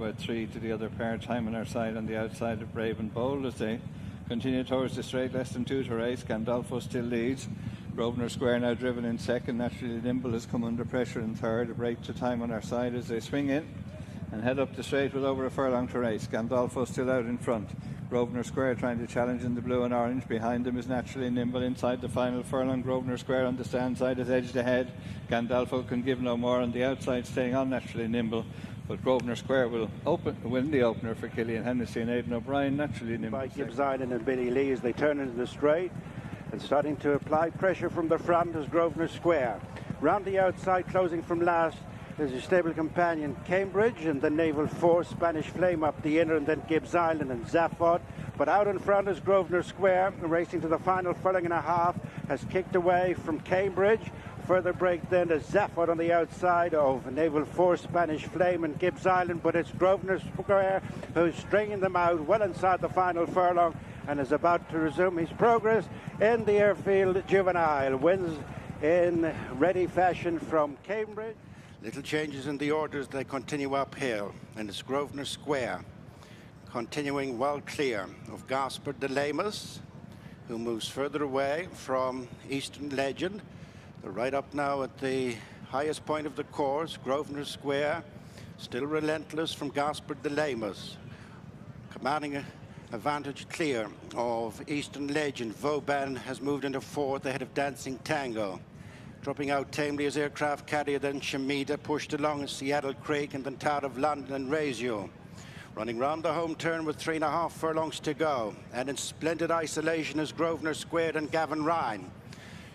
about 3 to the other pair. Time on our side on the outside of Brave and Bold as they continue towards the straight. Less than 2 to race. Gandolfo still leads. Grosvenor Square now driven in second. Naturally Nimble has come under pressure in third. A break to time on our side as they swing in and head up the straight with over a furlong to race. Gandolfo still out in front. Grosvenor Square trying to challenge in the blue and orange. Behind them is Naturally Nimble inside the final furlong. Grosvenor Square on the stand side is edged ahead. Gandolfo can give no more on the outside, staying on Naturally Nimble. But Grosvenor Square will win the opener for Killian Hennessy and Aidan O'Brien. Naturally Nimble by Gibbs Island and Billy Lee as they turn into the straight and starting to apply pressure from the front is Grosvenor Square. Round the outside, closing from last, there's your stable companion Cambridge and the Naval Force, Spanish Flame up the inner, and then Gibbs Island and Zaphod. But out in front is Grosvenor Square, racing to the final furlong and a half, has kicked away from Cambridge. Further break then to Zaphod on the outside of Naval Force, Spanish Flame and Gibbs Island, but it's Grosvenor Square who's stringing them out well inside the final furlong and is about to resume his progress in the Airfield Juvenile. Wins in ready fashion from Cambridge. Little changes in the orders, they continue uphill, and it's Grosvenor Square continuing well clear of Gaspard de Lemus, who moves further away from Eastern Legend. They're right up now at the highest point of the course. Grosvenor Square still relentless from Gaspard de Lemus, commanding a advantage clear of Eastern Legend. Vauban has moved into fourth ahead of Dancing Tango. Dropping out tamely as Aircraft Carrier, then Shamida, pushed along as Seattle Creek, and then Tower of London and Razio. Running round the home turn with 3.5 furlongs to go. And in splendid isolation is Grosvenor Square and Gavin Ryan,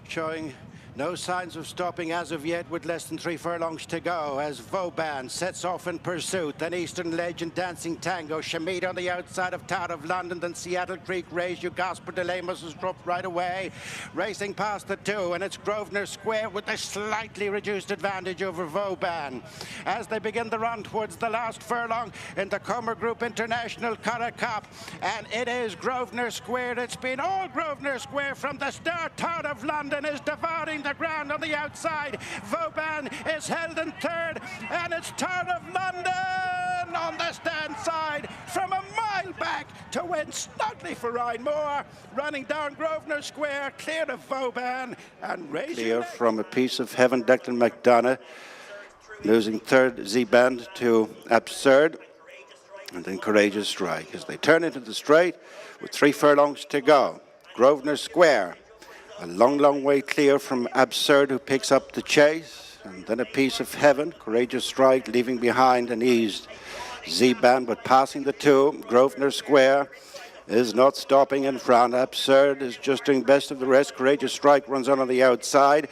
showing no signs of stopping as of yet with less than 3 furlongs to go as Vauban sets off in pursuit. Then Eastern Legend, Dancing Tango, Shamida on the outside of Tower of London, then Seattle Creek, Razio. Gaspard de Lemus has dropped right away, racing past the 2, and it's Grosvenor Square with a slightly reduced advantage over Vauban as they begin the run towards the last furlong in the Comer Group International Curragh Cup. And it is Grosvenor Square. It's been all Grosvenor Square from the start. Tower of London is devouring the ground on the outside. Vauban is held in third, and it's Tower of London on the stand side from a mile back to win snugly for Ryan Moore. Running down Grosvenor Square, clear of Vauban and raising clear from a piece of heaven. Declan McDonough losing third Z-Band to Absurd, and then Courageous Strike as they turn into the straight with 3 furlongs to go. Grosvenor Square a long way clear from Absurd, who picks up the chase, and then a piece of heaven. Courageous Strike leaving behind an eased Z-Band, but passing the 2. Grosvenor Square is not stopping in front. Absurd is just doing best of the rest. Courageous Strike runs on the outside,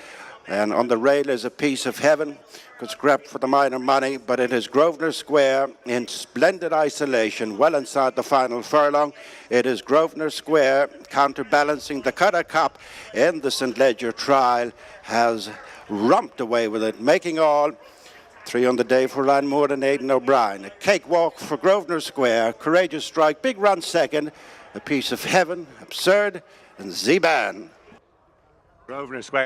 and on the rail is a piece of heaven. Could scrap for the minor money, but it is Grosvenor Square in splendid isolation, well inside the final furlong. It is Grosvenor Square counterbalancing the Curragh Cup in the St. Leger trial, has romped away with it, making all 3 on the day for Ryan Moore and Aidan O'Brien. A cakewalk for Grosvenor Square. Courageous Strike, big run second, a piece of heaven, Absurd, and Z-Band. Grosvenor Square.